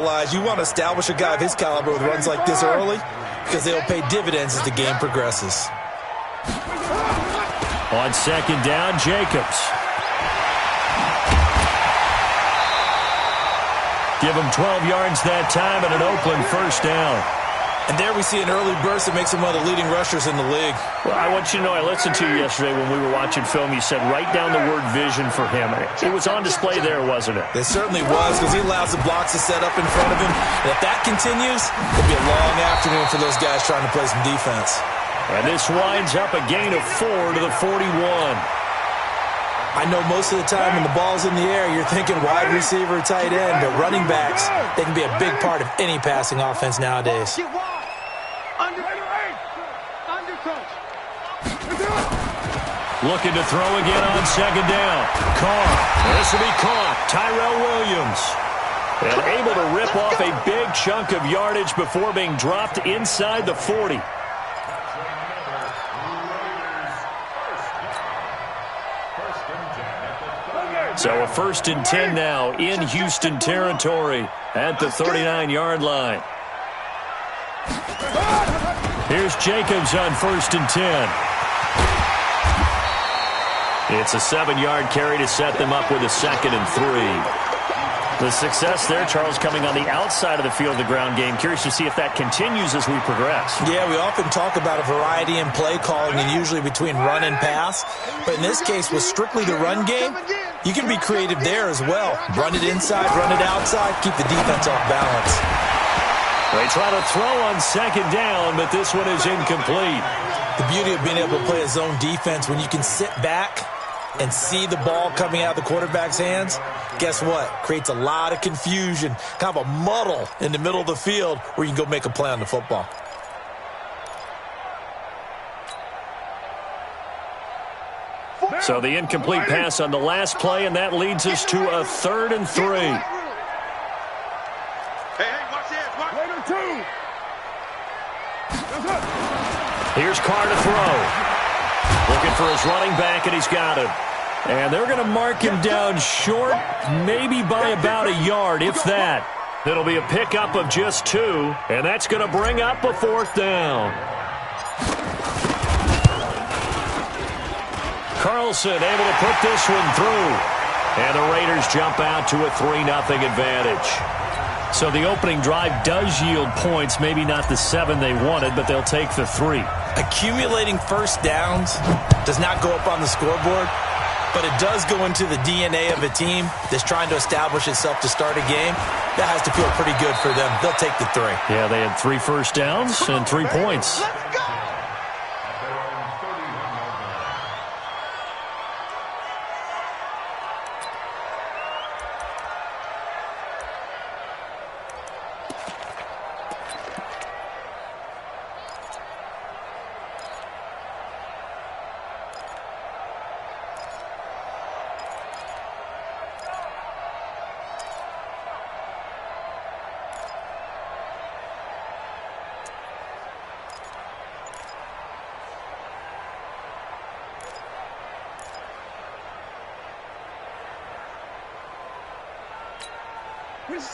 You want to establish a guy of his caliber with runs like this early because they'll pay dividends as the game progresses. On second down, Jacobs. Give him 12 yards that time and an Oakland first down. And there we see an early burst that makes him one of the leading rushers in the league. Well, I want you to know, I listened to you yesterday when we were watching film. You said write down the word vision for him. It was on display there, wasn't it? It certainly was, because he allows the blocks to set up in front of him. And if that continues, it'll be a long afternoon for those guys trying to play some defense. And this winds up a gain of 4 to the 41. I know most of the time when the ball's in the air, you're thinking wide receiver, tight end, but running backs, they can be a big part of any passing offense nowadays. Looking to throw again on second down. Carr. This will be caught. Tyrell Williams. And able to rip off a big chunk of yardage before being dropped inside the 40. So a 1st and 10 now in Houston territory at the 39-yard line. Here's Jacobs on 1st and 10. It's a 7-yard carry to set them up with a 2nd and 3. The success there, Charles, coming on the outside of the field of the ground game. Curious to see if that continues as we progress. Yeah, we often talk about a variety in play calling and usually between run and pass. But in this case, with strictly the run game, you can be creative there as well. Run it inside, run it outside, keep the defense off balance. They try to throw on second down, but this one is incomplete. The beauty of being able to play a zone defense when you can sit back and see the ball coming out of the quarterback's hands, guess what? Creates a lot of confusion, kind of a muddle in the middle of the field where you can go make a play on the football. So the incomplete pass on the last play, and that leads us to a 3rd and 3. Here's Carr to throw. Looking for his running back, and he's got him. And they're going to mark him down short, maybe by about a yard, if that. It'll be a pickup of just 2, and that's going to bring up a 4th down. Carlson able to put this one through. And the Raiders jump out to a 3-0 advantage. So the opening drive does yield points, maybe not the 7 they wanted, but they'll take the 3. Accumulating first downs does not go up on the scoreboard, but it does go into the DNA of a team that's trying to establish itself to start a game. That has to feel pretty good for them. They'll take the 3. Yeah, they had 3 first downs and 3 points.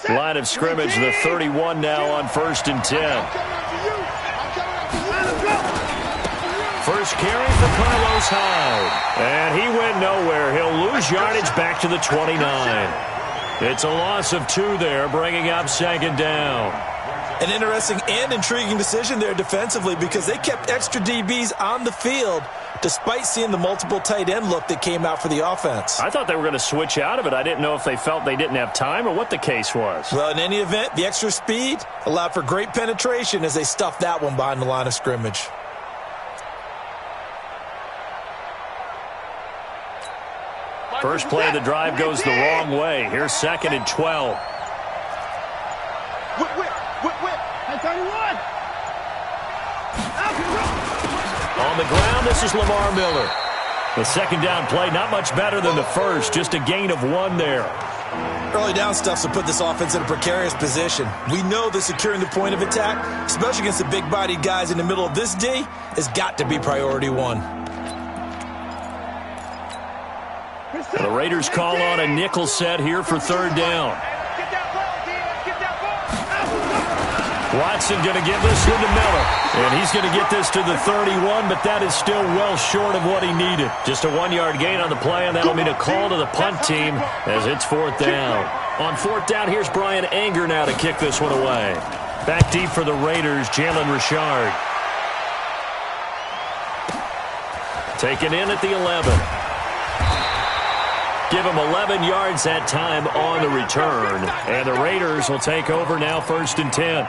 Line of scrimmage, the 31 now on 1st and 10. First carry for Carlos Hyde. And he went nowhere. He'll lose yardage back to the 29. It's a loss of 2 there, bringing up 2nd down. An interesting and intriguing decision there defensively because they kept extra DBs on the field despite seeing the multiple tight end look that came out for the offense. I thought they were going to switch out of it. I didn't know if they felt they didn't have time or what the case was. Well, in any event, the extra speed allowed for great penetration as they stuffed that one behind the line of scrimmage. First play of the drive goes the wrong way. Here's 2nd and 12. On the ground, this is Lamar Miller. The 2nd down play, not much better than the first, just a gain of 1 there. Early down stuff to put this offense in a precarious position. We know that securing the point of attack, especially against the big-bodied guys in the middle of this D, has got to be priority 1. And the Raiders call on a nickel set here for 3rd down. Watson going to give this one to Miller. And he's going to get this to the 31, but that is still well short of what he needed. Just a 1-yard gain on the play, and that'll mean a call to the punt team as it's 4th down. On 4th down, here's Brian Anger now to kick this one away. Back deep for the Raiders, Jalen Richard. Taken in at the 11. Give him 11 yards that time on the return. And the Raiders will take over now 1st and 10.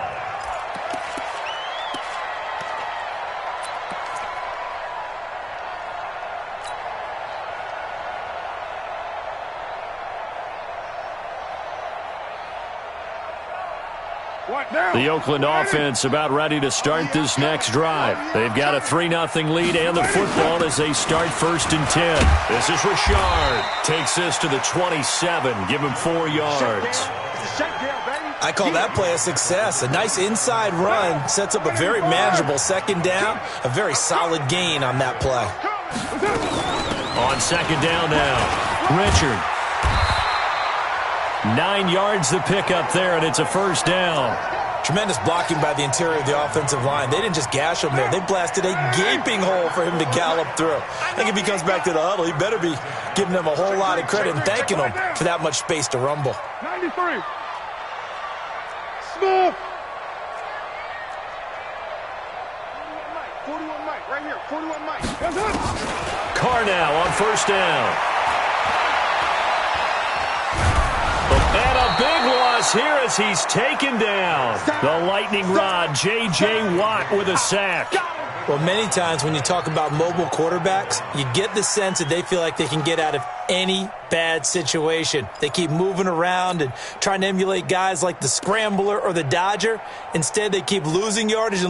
The Oakland offense about ready to start this next drive. They've got a 3-0 lead and the football as they start 1st and 10. This is Richard. Takes this to the 27. Give him 4 yards. I call that play a success. A nice inside run sets up a very manageable 2nd down. A very solid gain on that play. On 2nd down now, Richard. 9 yards the pickup there, and it's a 1st down. Tremendous blocking by the interior of the offensive line. They didn't just gash him there. They blasted a gaping hole for him to gallop through. I think if he comes back to the huddle, he better be giving them a whole lot of credit and thanking them for that much space to rumble. 93. Smooth. 41 Mike, right here. 41 Mike. Carr now on 1st down. And a big loss here as he's taken down. The lightning rod, J.J. Watt with a sack. Well, many times when you talk about mobile quarterbacks, you get the sense that they feel like they can get out of any bad situation. They keep moving around and trying to emulate guys like the Scrambler or the Dodger. Instead, they keep losing yardage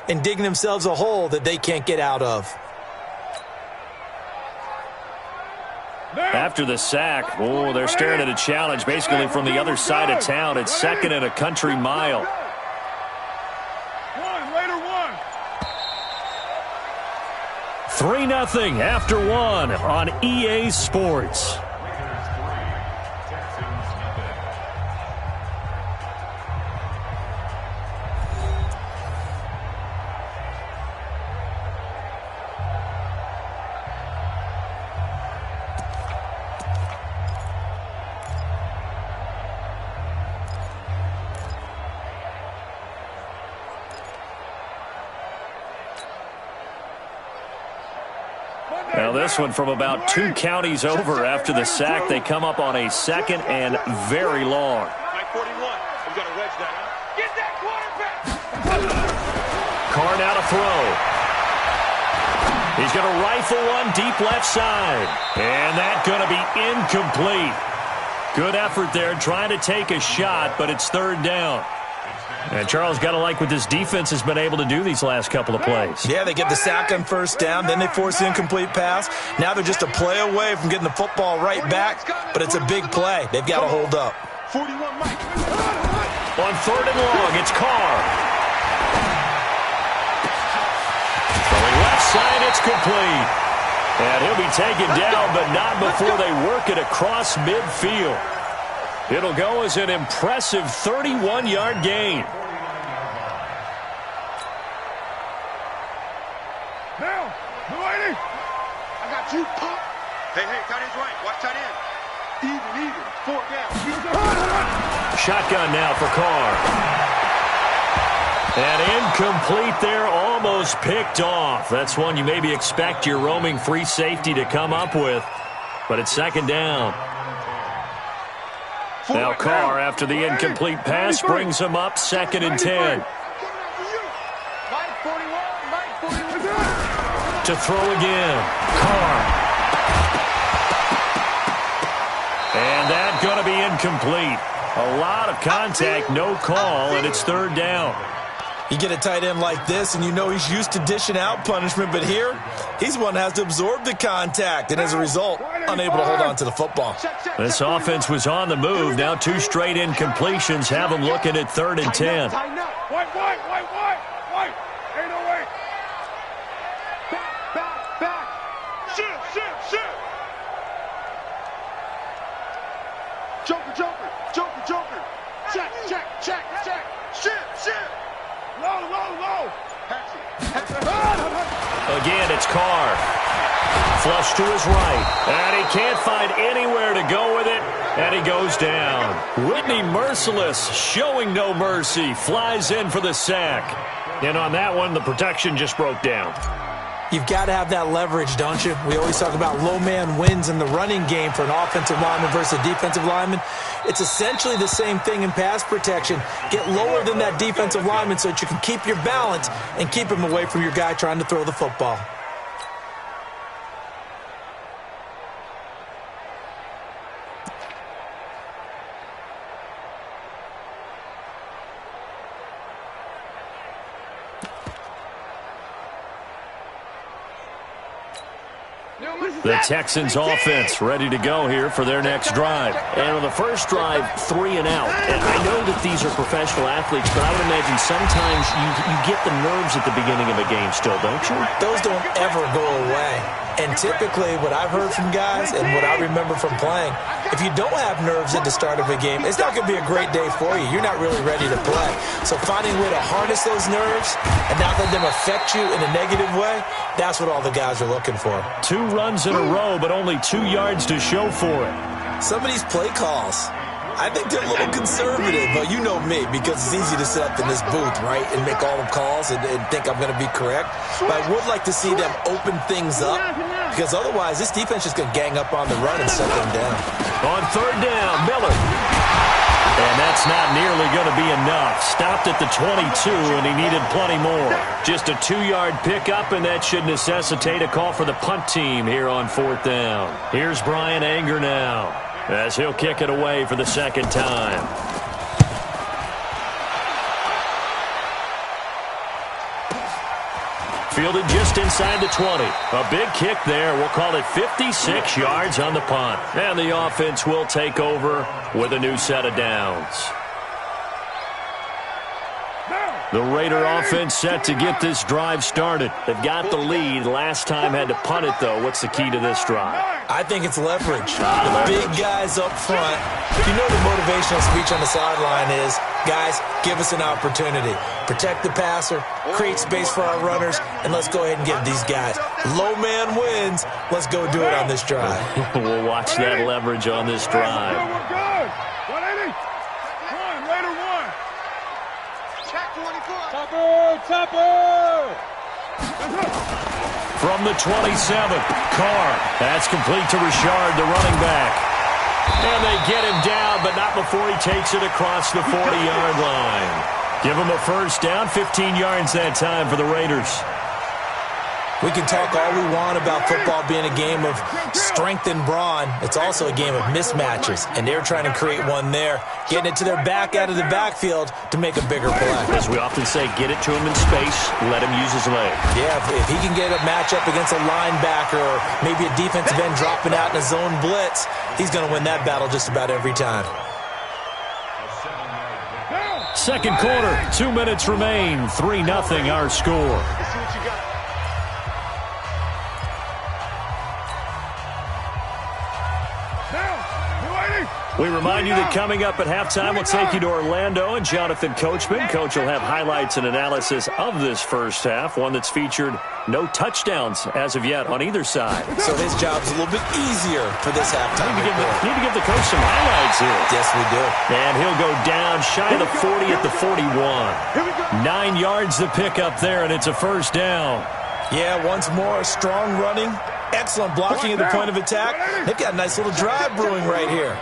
and digging themselves a hole that they can't get out of. After the sack, they're staring at a challenge basically from the other side of town. It's 2nd and a country mile. 3-0 after 1 on EA Sports. Now this one from about 2 counties over after the sack. They come up on a 2nd and very long. Carr now to throw. He's going to rifle one deep left side. And that's going to be incomplete. Good effort there trying to take a shot, but it's 3rd down. And Charles, got to like what this defense has been able to do these last couple of plays. Yeah, they get the sack on 1st down, then they force the incomplete pass. Now they're just a play away from getting the football right back, but it's a big play. They've got to hold up. 41 Mike. On 3rd and long, it's Carr. Throwing left side, it's complete. And he'll be taken down, but not before they work it across midfield. It'll go as an impressive 31-yard gain. Now, the lady. I got you, Pop. Hey, tight end's right. Watch tight end. Even. 4 down. Shotgun now for Carr. And incomplete there, almost picked off. That's one you maybe expect your roaming free safety to come up with. But it's 2nd down. Now Carr, after the incomplete pass, brings him up 2nd and 10. To throw again. Carr. And that's going to be incomplete. A lot of contact, no call, and it's 3rd down. You get a tight end like this, and you know he's used to dishing out punishment, but here, he's one that has to absorb the contact, and as a result, unable to hold on to the football. This offense was on the move. Now 2 straight incompletions have them looking at 3rd and 10. White. Ain't no way. Back. Shoot. Joker. Check. Shift. Low. Again, it's Carr. Flush to his right. And he can't find anywhere to go with it. And he goes down. Whitney Merciless, showing no mercy, flies in for the sack. And on that one, the protection just broke down. You've got to have that leverage, don't you? We always talk about low man wins in the running game for an offensive lineman versus a defensive lineman. It's essentially the same thing in pass protection. Get lower than that defensive lineman so that you can keep your balance and keep him away from your guy trying to throw the football. The Texans offense ready to go here for their next drive. And on the first drive, 3 and out. And I know that these are professional athletes, but I would imagine sometimes you get the nerves at the beginning of a game still, don't you? Those don't ever go away. And typically what I've heard from guys and what I remember from playing, if you don't have nerves at the start of a game, it's not going to be a great day for you. You're not really ready to play. So finding a way to harness those nerves and not let them affect you in a negative way, that's what all the guys are looking for. 2 runs in a row, but only 2 yards to show for it. Some of these play calls, I think they're a little conservative, but you know me, because it's easy to sit up in this booth, right, and make all the calls and think I'm going to be correct. But I would like to see them open things up, because otherwise this defense is going to gang up on the run and shut them down. On 3rd down, Miller. And that's not nearly going to be enough. Stopped at the 22, and he needed plenty more. Just a 2-yard pickup, and that should necessitate a call for the punt team here on 4th down. Here's Brian Anger now, as he'll kick it away for the 2nd time. Fielded just inside the 20. A big kick there. We'll call it 56 yards on the punt. And the offense will take over with a new set of downs. The Raider offense set to get this drive started. They've got the lead. Last time had to punt it, though. What's the key to this drive? I think it's leverage. The big guys up front. You know the motivational speech on the sideline is, guys, give us an opportunity. Protect the passer, create space for our runners, and let's go ahead and give these guys. Low man wins. Let's go do it on this drive. We'll watch that leverage on this drive. We're good. 180. Raider 1. Check 24. Topper. From the 27th, Carr. That's complete to Richard, the running back. And they get him down, but not before he takes it across the 40-yard line. Give him a first down, 15 yards that time for the Raiders. We can talk all we want about football being a game of strength and brawn. It's also a game of mismatches, and they're trying to create one there, getting it to their back out of the backfield to make a bigger play. As we often say, get it to him in space, let him use his leg. Yeah, if he can get a matchup against a linebacker or maybe a defensive end dropping out in a zone blitz, he's going to win that battle just about every time. 2nd quarter, 2 minutes remain, 3-0 our score. We remind you that coming up at halftime, we'll take you to Orlando and Jonathan Coachman. Coach will have highlights and analysis of this first half, one that's featured no touchdowns as of yet on either side. So his job's a little bit easier for this halftime. Need to give the coach some highlights here. Yes, we do. And he'll go down shy of the 40 at the 41. 9 yards to pick up there, and it's a first down. Yeah, once more, strong running, excellent blocking at the point of attack. They've got a nice little drive brewing right here.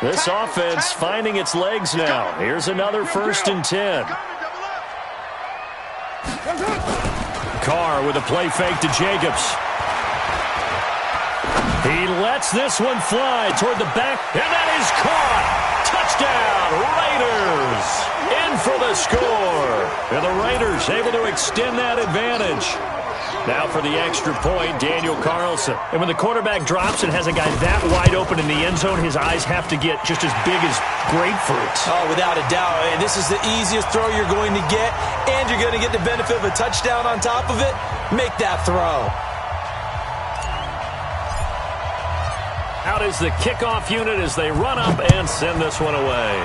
This offense finding its legs now. Here's another 1st and 10. Carr with a play fake to Jacobs. He lets this one fly toward the back, and that is caught. Touchdown, Raiders. In for the score. And the Raiders able to extend that advantage. Now for the extra point, Daniel Carlson. And when the quarterback drops and has a guy that wide open in the end zone, his eyes have to get just as big as grapefruit. Oh, without a doubt. And this is the easiest throw you're going to get, and you're going to get the benefit of a touchdown on top of it. Make that throw. Out is the kickoff unit as they run up and send this one away.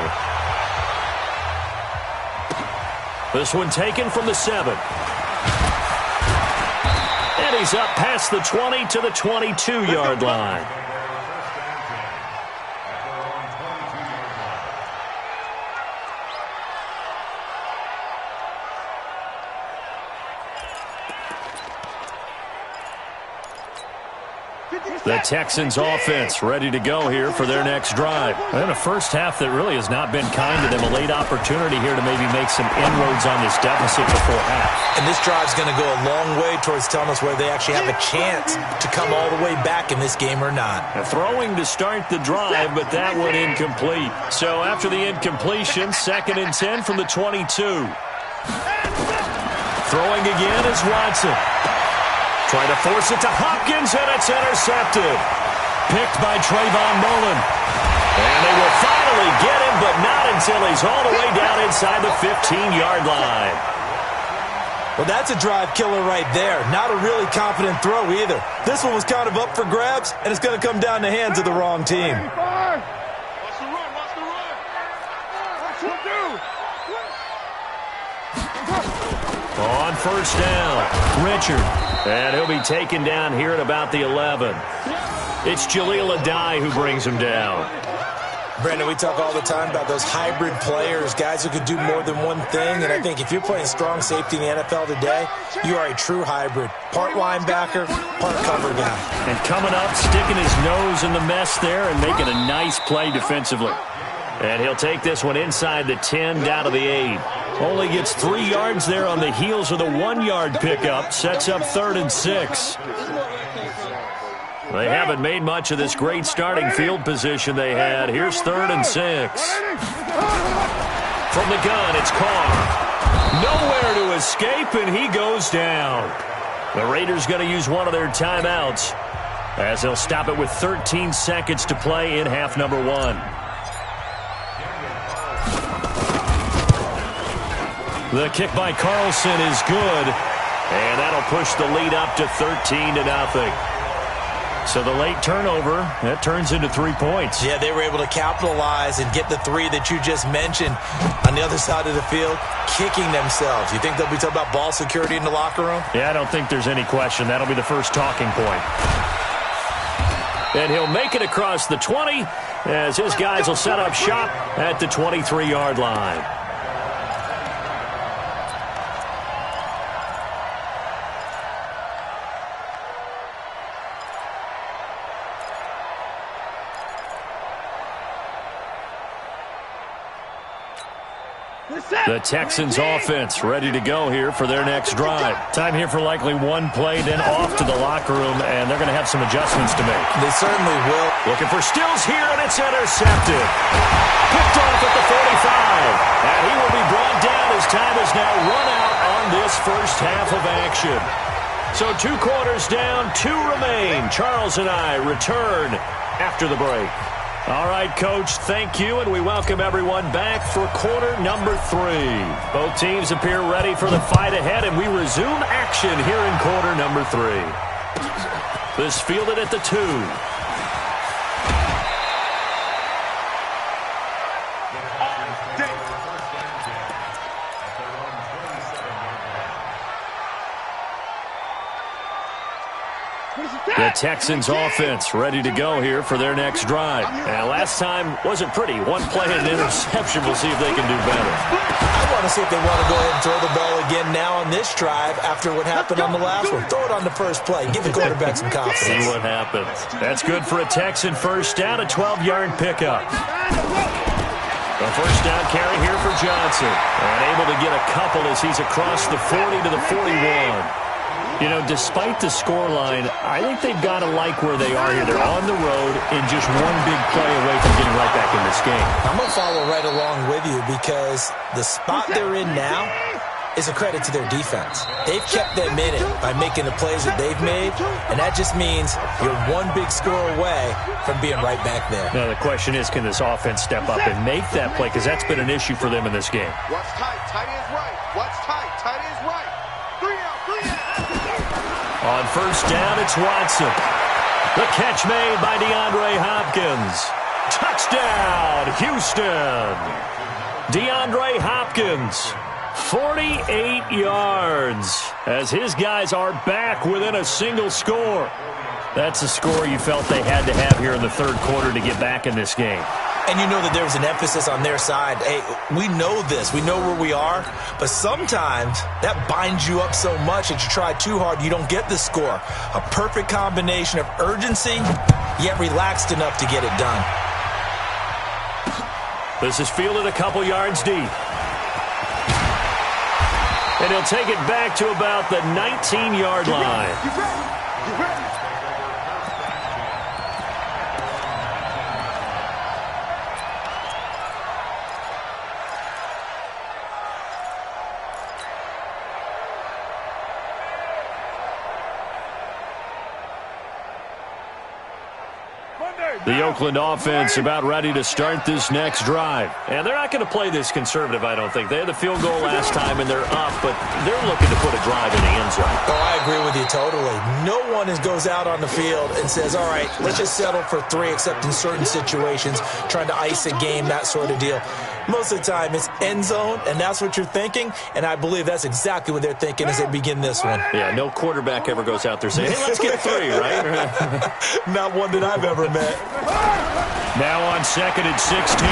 This one taken from the 7. And he's up past the 20 to the 22-yard line. The Texans offense ready to go here for their next drive. And a first half that really has not been kind to them. A late opportunity here to maybe make some inroads on this deficit before half. And this drive's going to go a long way towards telling us whether they actually have a chance to come all the way back in this game or not. Throwing to start the drive, but that one incomplete. So after the incompletion, 2nd and 10 from the 22. Throwing again is Watson. Trying to force it to Hopkins, and it's intercepted. Picked by Trayvon Mullen. And they will finally get him, but not until he's all the way down inside the 15-yard line. Well, that's a drive killer right there. Not a really confident throw either. This one was kind of up for grabs, and it's going to come down the hands of the wrong team. Watch the run, watch the run. Watch him do. On first down, Richard. And he'll be taken down here at about the 11. It's Jaleel Adai who brings him down. Brandon, we talk all the time about those hybrid players, guys who could do more than one thing. And I think if you're playing strong safety in the NFL today, you are a true hybrid. Part linebacker, part cover guy. And coming up, sticking his nose in the mess there and making a nice play defensively. And he'll take this one inside the 10 down to the 8. Only gets 3 yards there on the heels of the 1-yard pickup. Sets up 3rd and 6. They haven't made much of this great starting field position they had. Here's 3rd and 6. From the gun, it's Carr. Nowhere to escape, and he goes down. The Raiders going to use one of their timeouts as they'll stop it with 13 seconds to play in half number 1. The kick by Carlson is good, and that'll push the lead up to 13-0. So the late turnover, that turns into 3 points. Yeah, they were able to capitalize and get the 3 that you just mentioned on the other side of the field, kicking themselves. You think they'll be talking about ball security in the locker room? Yeah, I don't think there's any question. That'll be the first talking point. And he'll make it across the 20 as his guys will set up shop at the 23-yard line. The Texans offense ready to go here for their next drive. Time here for likely one play, then off to the locker room, and they're going to have some adjustments to make. They certainly will. Looking for Stills here, and it's intercepted. Picked off at the 45. And he will be brought down as time is now run out on this first half of action. So 2 quarters down, 2 remain. Charles and I return after the break. All right, Coach, thank you, and we welcome everyone back for quarter number 3. Both teams appear ready for the fight ahead, and we resume action here in quarter number 3. This fielded at the 2. The Texans offense ready to go here for their next drive. And last time wasn't pretty. 1 play and an interception. We'll see if they can do better. I want to see if they want to go ahead and throw the ball again now on this drive after what happened on the last one. Throw it on the first play. Give the quarterback some confidence. See what happens. That's good for a Texan first down, a 12-yard pickup. A first down carry here for Johnson. And able to get a couple as he's across the 40 to the 41. You know, despite the scoreline, I think they've got to like where they are here. They're on the road and just 1 big play away from getting right back in this game. I'm going to follow right along with you because the spot they're in now is a credit to their defense. They've kept them in it by making the plays that they've made, and that just means you're 1 big score away from being right back there. Now, the question is, can this offense step up and make that play? Because that's been an issue for them in this game. Watch tight, tight is right. Watch tight, tight is right. 3 out, 3 out. On first down, it's Watson. The catch made by DeAndre Hopkins. Touchdown, Houston. DeAndre Hopkins 48 yards as his guys are back within a single score. That's a score you felt they had to have here in the third quarter to get back in this game. And you know that there was an emphasis on their side. Hey, we know this. We know where we are. But sometimes that binds you up so much that you try too hard, you don't get the score. A perfect combination of urgency, yet relaxed enough to get it done. This is fielded a couple yards deep. And he'll take it back to about the 19-yard line. You ready? The Oakland offense about ready to start this next drive. And they're not going to play this conservative, I don't think. They had the field goal last time, and they're up, but they're looking to put a drive in the end zone. Oh, I agree with you totally. No one goes out on the field and says, all right, let's just settle for 3, except in certain situations, trying to ice a game, that sort of deal. Most of the time, it's end zone, and that's what you're thinking, and I believe that's exactly what they're thinking as they begin this one. Yeah, no quarterback ever goes out there saying, hey, let's get 3, right? Not one that I've ever met. Now on 2nd and 16.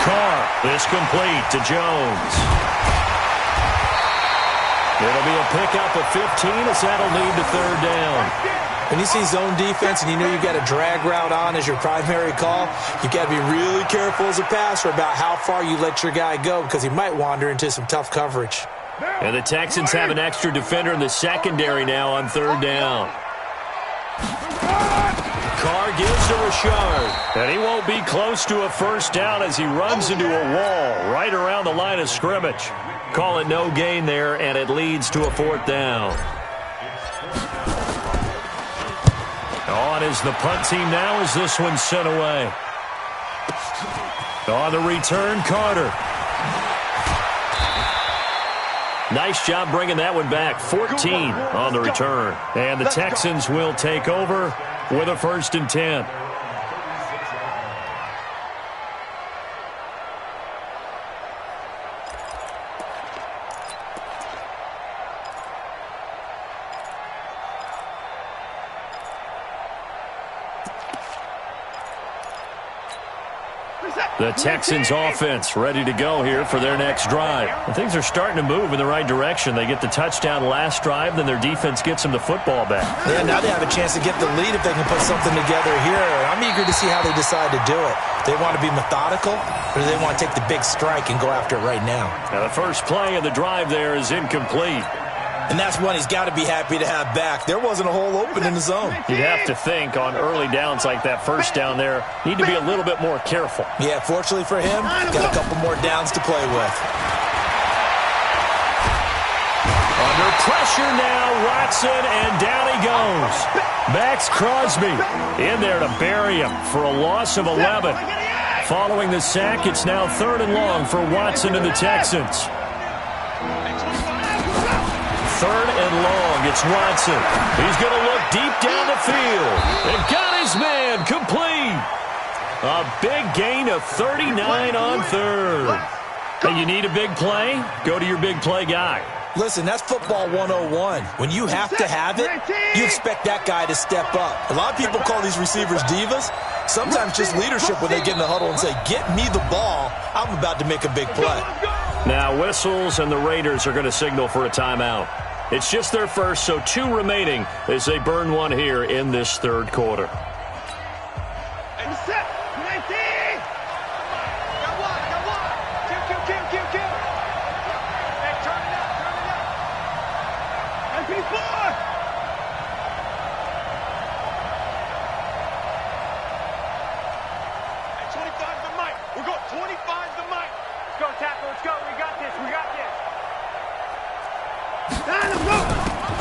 Carr, this complete to Jones. It'll be a pickup of 15 as that'll lead to third down. When you see zone defense and you know you've got a drag route on as your primary call, you've got to be really careful as a passer about how far you let your guy go because he might wander into some tough coverage. And the Texans have an extra defender in the secondary now on third down. Carr gives to Rashard, and he won't be close to a first down as he runs into a wall right around the line of scrimmage. Call it no gain there, and it leads to a fourth down. On is the punt team now as this one's sent away. On the return, Carter. Nice job bringing that one back. 14 on the return. And the Texans will take over with a 1st and 10. The Texans offense ready to go here for their next drive. And things are starting to move in the right direction. They get the touchdown last drive, then their defense gets them the football back. Yeah, now they have a chance to get the lead if they can put something together here. I'm eager to see how they decide to do it. Do they want to be methodical, or do they want to take the big strike and go after it right now? Now the first play of the drive there is incomplete. And that's one he's got to be happy to have back. There wasn't a hole open in the zone. You'd have to think on early downs like that first down there, need to be a little bit more careful. Yeah, fortunately for him, got a couple more downs to play with. Under pressure now, Watson, and down he goes. Max Crosby in there to bury him for a loss of 11. Following the sack, it's now 3rd and long for Watson and the Texans. 3rd and long, it's Watson. He's going to look deep down the field. And got his man complete. A big gain of 39 on 3rd. Hey, you need a big play? Go to your big play guy. Listen, that's football 101. When you have to have it, you expect that guy to step up. A lot of people call these receivers divas. Sometimes just leadership when they get in the huddle and say, get me the ball. I'm about to make a big play. Now whistles and the Raiders are going to signal for a timeout. It's just their first, so 2 remaining as they burn one here in this third quarter.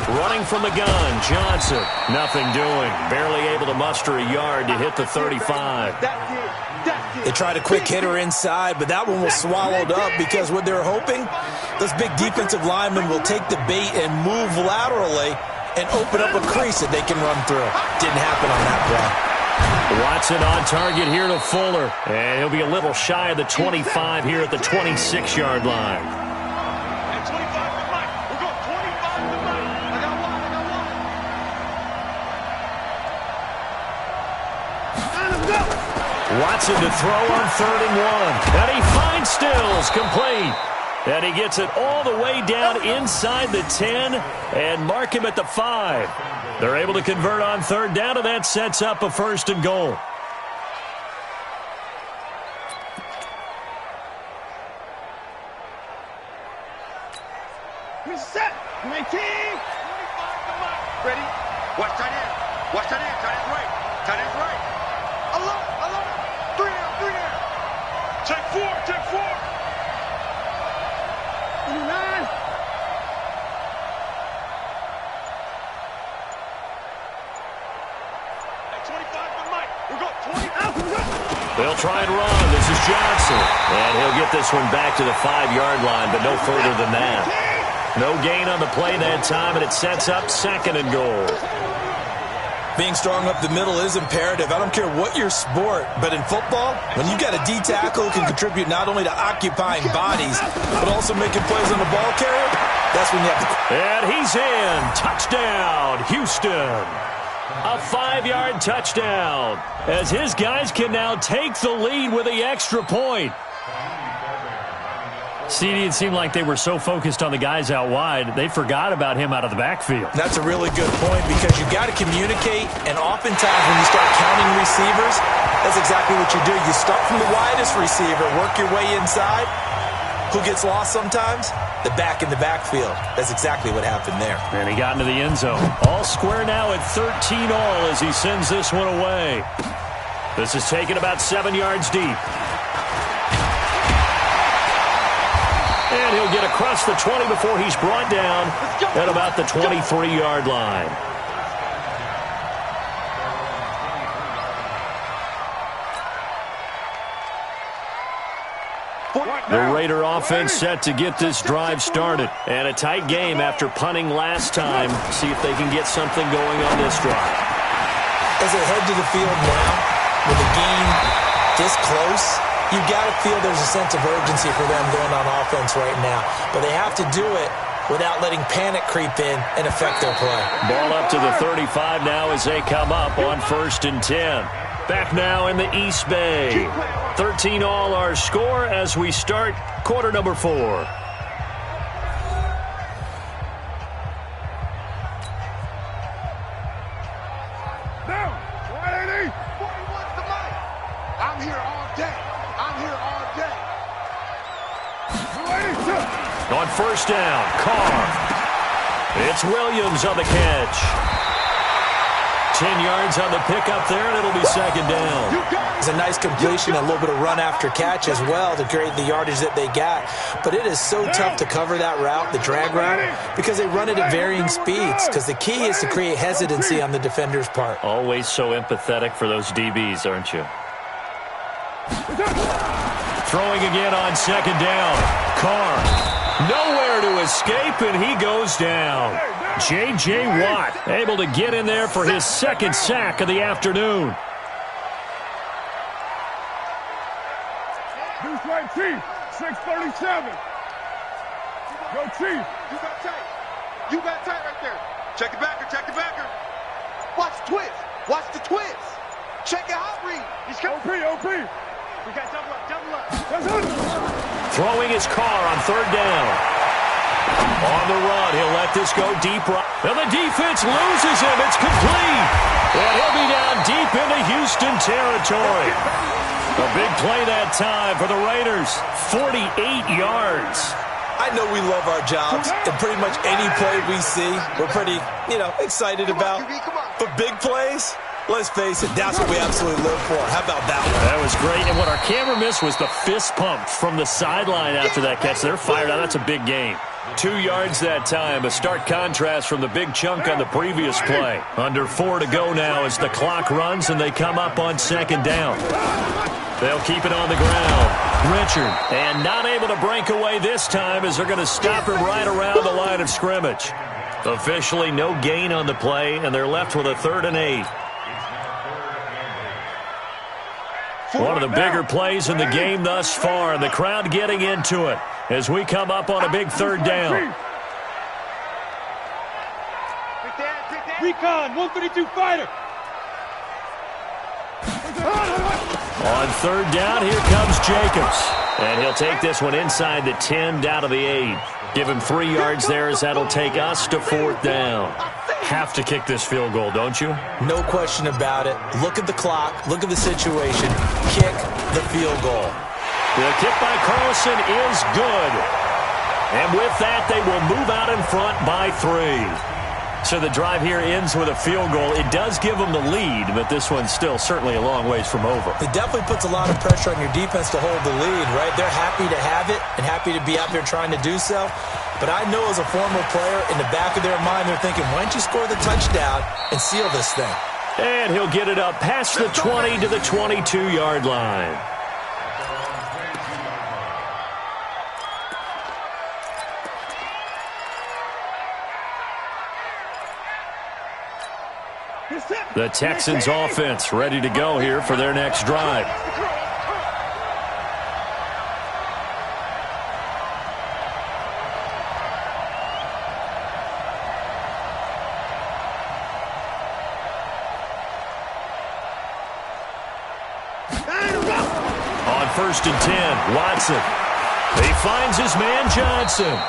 Running from the gun, Johnson. Nothing doing. Barely able to muster a yard to hit the 35. They tried a quick hitter inside, but that one was swallowed up because what they're hoping, those big defensive linemen will take the bait and move laterally and open up a crease that they can run through. Didn't happen on that play. Watson on target here to Fuller. And he'll be a little shy of the 25 here at the 26-yard line. Watson to throw on 3rd and 1. And he finds Stills, complete. And he gets it all the way down inside the 10 and mark him at the 5. They're able to convert on 3rd down, and that sets up a 1st and goal. Set. 19. 25 to Mike. Ready? Watch tight end. Watch tight end. Tight end's right. Tight end's right. Alone. 3 down. Check 4. 29. At 25 to Mike. We'll go 20. They'll try and run. This is Johnson. And he'll get this one back to the 5-yard line, but no further than that. No gain on the play that time, and it sets up 2nd and goal. Being strong up the middle is imperative. I don't care what your sport, but in football, when you got a D tackle who can contribute not only to occupying bodies, but also making plays on the ball carrier, that's when you have to... And he's in. Touchdown, Houston. A 5-yard touchdown, as his guys can now take the lead with the extra point. CD, it seemed like they were so focused on the guys out wide, they forgot about him out of the backfield. That's a really good point, because you got to communicate, and oftentimes when you start counting receivers, that's exactly what you do. You start from the widest receiver, work your way inside. Who gets lost sometimes? The back in the backfield. That's exactly what happened there. And he got into the end zone. All square now at 13 all as he sends this one away. This is taken about 7 yards deep. And he'll get across the 20 before he's brought down at about the 23-yard line. The Raider offense set to get this drive started. And a tight game after punting last time. See if they can get something going on this drive. As they head to the field now, with the game this close, you got to feel there's a sense of urgency for them going on offense right now. But they have to do it without letting panic creep in and affect their play. Ball up to the 35 now as they come up on 1st and 10. Back now in the East Bay. 13 all our score as we start quarter number 4. Down. 180. 41 to Mike. I'm here all day. On 1st down, Carr. It's Williams on the catch. 10 yards on the pickup there, and it'll be 2nd down. It's a nice completion, a little bit of run after catch as well to create the yardage that they got. But it is so tough to cover that route, the drag route, because they run it at varying speeds. Because the key is to create hesitancy on the defender's part. Always so empathetic for those DBs, aren't you? Throwing again on 2nd down. Carr. Nowhere to escape, and he goes down. J.J. Watt able to get in there for his 2nd sack of the afternoon. Deuce right, Chief. 637. Go, Chief. You got tight. You got tight right there. Check the backer. Check the backer. Watch the twist. Watch the twist. Check your hot read. He's coming. OP. We got double up. Throwing his Carr on 3rd down. On the run, he'll let this go deep right. And the defense loses him. It's complete. And he'll be down deep into Houston territory. A big play that time for the Raiders. 48 yards. I know we love our jobs, and pretty much any play we see, we're pretty, excited about. But big plays, let's face it, that's what we absolutely live for. How about that one? That was great. And what our camera missed was the fist pump from the sideline after that catch. They're fired out. That's a big game. 2 yards that time, a stark contrast from the big chunk on the previous play. Under 4 to go now as the clock runs and they come up on 2nd down. They'll keep it on the ground. Richard, and not able to break away this time as they're going to stop him right around the line of scrimmage. Officially no gain on the play, and they're left with a 3rd and 8. One of the bigger plays in the game thus far, and the crowd getting into it as we come up on a big 3rd down. Recon, 132 fighter. On third down, here comes Jacobs. And he'll take this one inside the 10 down to the 8. Give him 3 yards there as that'll take us to fourth down. Have to kick this field goal, don't you? No question about it. Look at the clock. Look at the situation. Kick the field goal. The kick by Carlson is good. And with that, they will move out in front by 3. So the drive here ends with a field goal. It does give them the lead, but this one's still certainly a long ways from over. It definitely puts a lot of pressure on your defense to hold the lead, right? They're happy to have it and happy to be out there trying to do so. But I know as a former player, in the back of their mind, they're thinking, why don't you score the touchdown and seal this thing? And he'll get it up past the 20 to the 22-yard line. The Texans offense ready to go here for their next drive. On 1st and 10, Watson. He finds his man Johnson.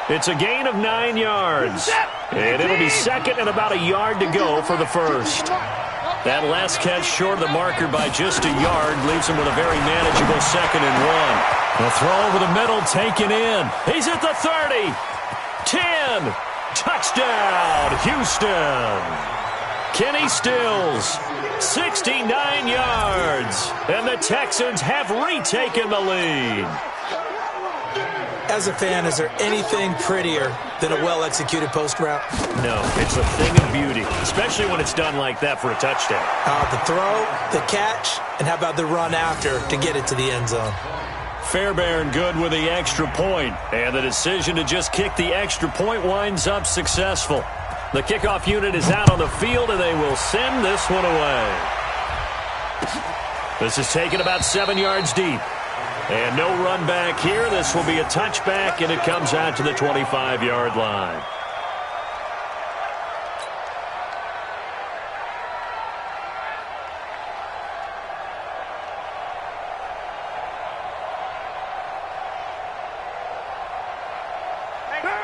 It's a gain of 9 yards. And it'll be second and about a yard to go for the first. That last catch short of the marker by just a yard leaves him with a very manageable 2nd and 1. The throw over the middle taken in. He's at the 30. 10. Touchdown, Houston. Kenny Stills, 69 yards. And the Texans have retaken the lead. As a fan, is there anything prettier than a well-executed post route? No, it's a thing of beauty, especially when it's done like that for a touchdown. The throw, the catch, and how about the run after to get it to the end zone? Fairbairn good with the extra point, and the decision to just kick the extra point winds up successful. The kickoff unit is out on the field, and they will send this one away. This is taken about 7 yards deep. And no run back here. This will be a touchback, and it comes out to the 25-yard line.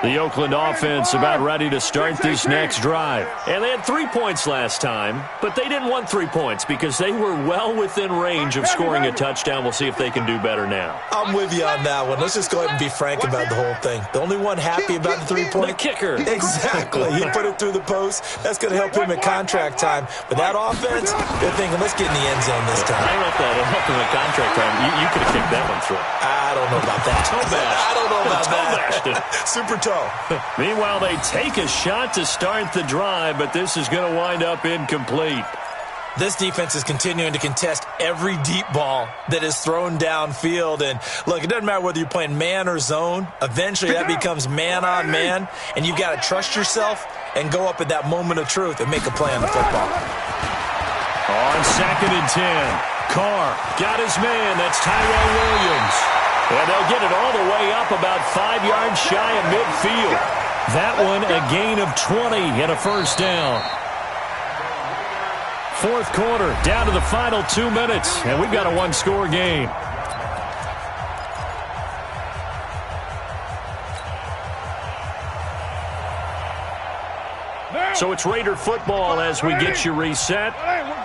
The Oakland offense about ready to start this next drive. And they had 3 points last time, but they didn't want 3 points because they were well within range of scoring a touchdown. We'll see if they can do better now. I'm with you on that one. Let's just go ahead and be frank about the whole thing. The only one happy about the 3-point? The kicker. Exactly. He put it through the post. That's going to help him at contract time. But that offense, they're thinking, let's get in the end zone this time. I don't know if that'll help him at contract time. You could have kicked that one through. I don't know about that. I don't know about that. Super toe. Meanwhile, they take a shot to start the drive, but this is going to wind up incomplete. This defense is continuing to contest every deep ball that is thrown downfield. And, look, it doesn't matter whether you're playing man or zone. Eventually, that becomes man-on-man, and you've got to trust yourself and go up at that moment of truth and make a play on the football. On 2nd and 10, Carr got his man. That's Tyrell Williams. And they'll get it all the way up about 5 yards shy of midfield. That one a gain of 20 and a first down. Fourth quarter, down to the final 2 minutes, and we've got a one-score game. So it's Raider football as we get you reset.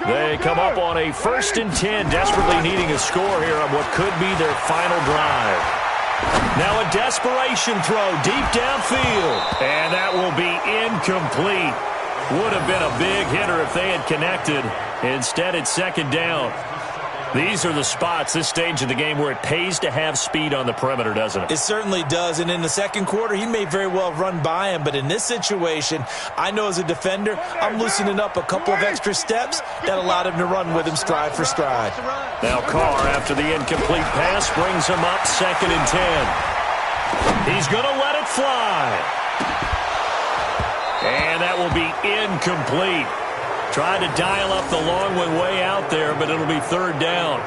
They come up on a 1st and 10, desperately needing a score here on what could be their final drive. Now a desperation throw deep downfield, and that will be incomplete. Would have been a big hitter if they had connected. Instead, it's 2nd down. These are the spots, this stage of the game, where it pays to have speed on the perimeter, doesn't it? It certainly does. And in the second quarter, he may very well run by him. But in this situation, I know as a defender, I'm loosening up a couple of extra steps that allowed him to run with him stride for stride. Now Carr, after the incomplete pass, brings him up 2nd and 10. He's going to let it fly. And that will be incomplete. Tried to dial up the long one way out there, but it'll be 3rd down.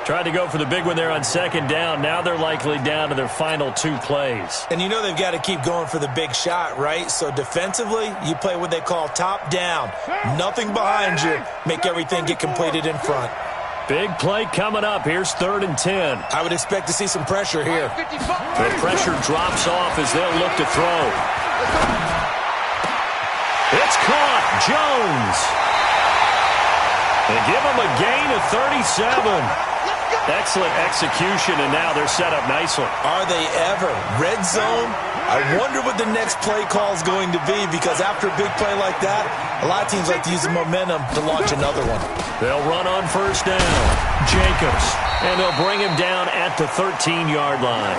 Tried to go for the big one there on 2nd down. Now they're likely down to their final 2 plays. And you know they've got to keep going for the big shot, right? So defensively, you play what they call top down. Nothing behind you. Make everything get completed in front. Big play coming up. Here's 3rd and 10. I would expect to see some pressure here. The pressure drops off as they'll look to throw. It's caught. Jones. They give him a gain of 37. Excellent execution, and now they're set up nicely. Are they ever? Red zone? I wonder what the next play call is going to be, because after a big play like that, a lot of teams like to use the momentum to launch another one. They'll run on 1st down. Jacobs. And they'll bring him down at the 13-yard line.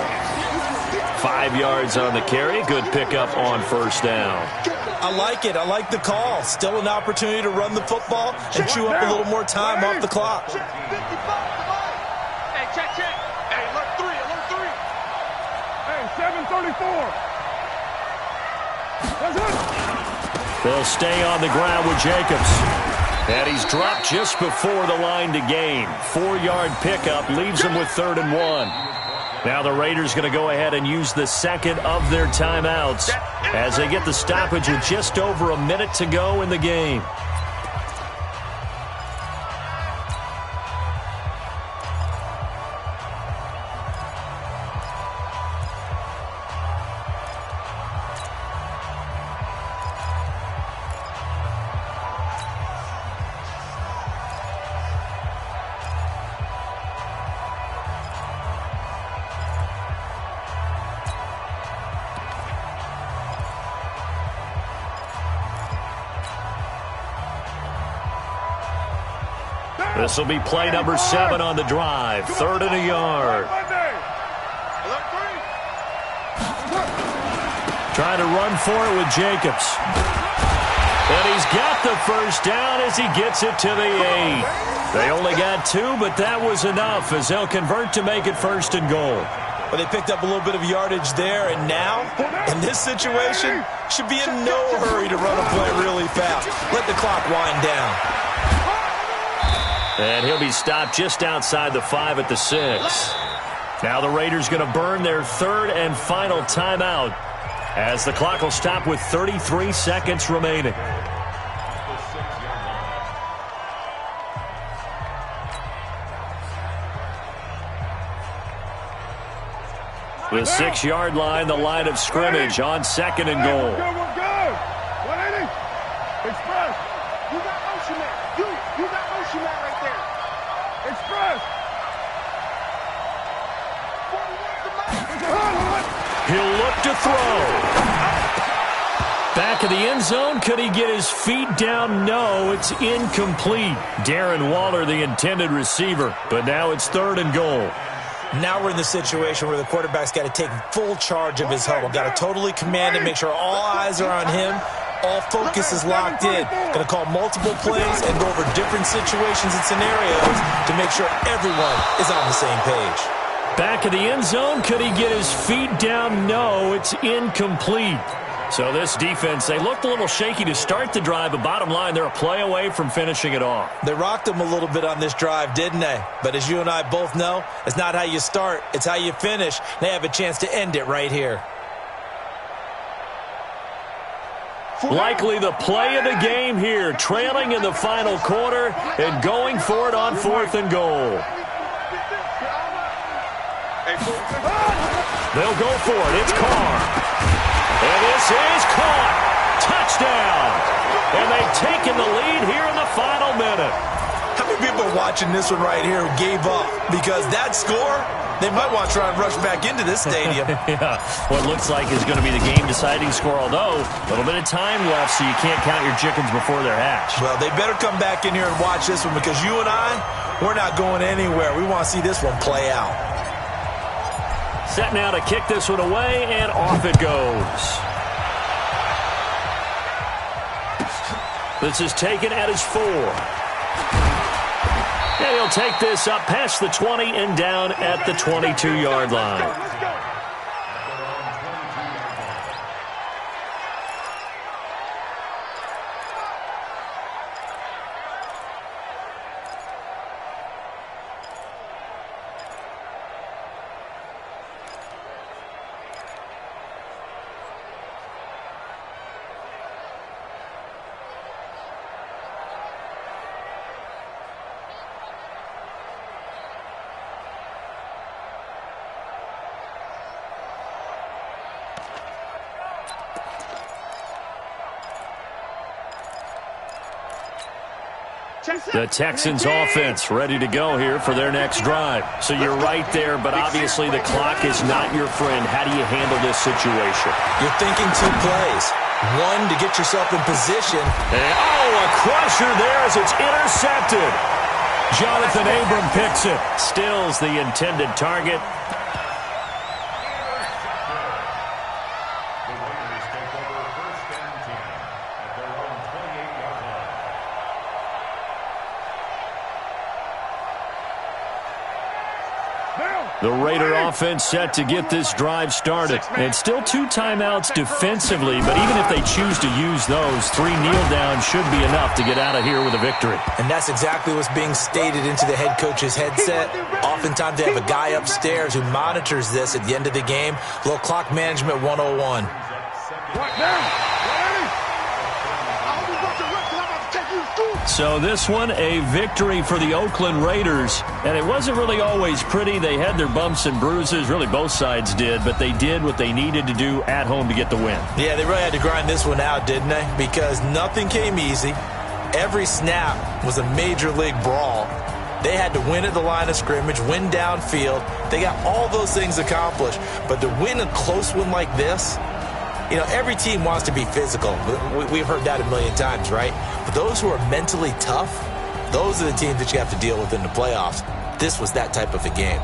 5 yards on the carry. Good pickup on 1st down. I like it. I like the call. Still an opportunity to run the football and chew up a little more time off the clock. Hey, check. Hey, alert 3. Hey, 734. That's it. They'll stay on the ground with Jacobs. And he's dropped just before the line to gain. 4-yard pickup leaves him with 3rd and 1. Now the Raiders going to go ahead and use the second of their timeouts as they get the stoppage with just over a minute to go in the game. This will be play number 7 on the drive. 3rd and a yard. Trying to run for it with Jacobs. And he's got the 1st down as he gets it to the 8. They only got 2, but that was enough as they'll convert to make it 1st and goal. Well, they picked up a little bit of yardage there, and now, in this situation, should be in no hurry to run a play really fast. Let the clock wind down. And he'll be stopped just outside the 5 at the 6. Now the Raiders going to burn their 3rd and final timeout as the clock will stop with 33 seconds remaining. The 6-yard line, the line of scrimmage on 2nd and goal. We're good. 180. Express. You got motion man. You got motion man right there. Express. He'll look to throw. Back of the end zone. Could he get his feet down? No, it's incomplete. Darren Waller, the intended receiver. But now it's 3rd and goal. Now we're in the situation where the quarterback's got to take full charge of his huddle. Got to totally command it, make sure all eyes are on him. All focus is locked in. Going to call multiple plays and go over different situations and scenarios to make sure everyone is on the same page. Back of the end zone. Could he get his feet down? No, it's incomplete. So this defense, they looked a little shaky to start the drive, but bottom line, they're a play away from finishing it off. They rocked them a little bit on this drive, didn't they? But as you and I both know, it's not how you start, it's how you finish. They have a chance to end it right here. Likely the play of the game here, trailing in the final quarter and going for it on 4th and goal. They'll go for it. It's Carr. And this is caught. Touchdown. And they've taken the lead here in the final minute. How many people are watching this one right here who gave up? Because that score, they might want to try and rush back into this stadium. Yeah, what looks like is going to be the game-deciding score, although a little bit of time left, so you can't count your chickens before they're hatched. Well, they better come back in here and watch this one, because you and I, we're not going anywhere. We want to see this one play out. Set now to kick this one away, and off it goes. This is taken at his 4. And he'll take this up past the 20 and down at the 22-yard line. The Texans offense ready to go here for their next drive. So you're right there, but obviously the clock is not your friend. How do you handle this situation? You're thinking 2 plays. One, to get yourself in position. And, a crusher there as it's intercepted. Jonathan Abram picks it. Stills the intended target. The Raider offense set to get this drive started. And still 2 timeouts defensively, but even if they choose to use those, 3 kneel downs should be enough to get out of here with a victory. And that's exactly what's being stated into the head coach's headset. Oftentimes they have a guy upstairs who monitors this at the end of the game. A little clock management 101. Right now. So this one, a victory for the Oakland Raiders. And it wasn't really always pretty. They had their bumps and bruises. Really, both sides did. But they did what they needed to do at home to get the win. Yeah, they really had to grind this one out, didn't they? Because nothing came easy. Every snap was a major league brawl. They had to win at the line of scrimmage, win downfield. They got all those things accomplished. But to win a close one like this, you know, every team wants to be physical. We've heard that a million times, right? But those who are mentally tough, those are the teams that you have to deal with in the playoffs. This was that type of a game.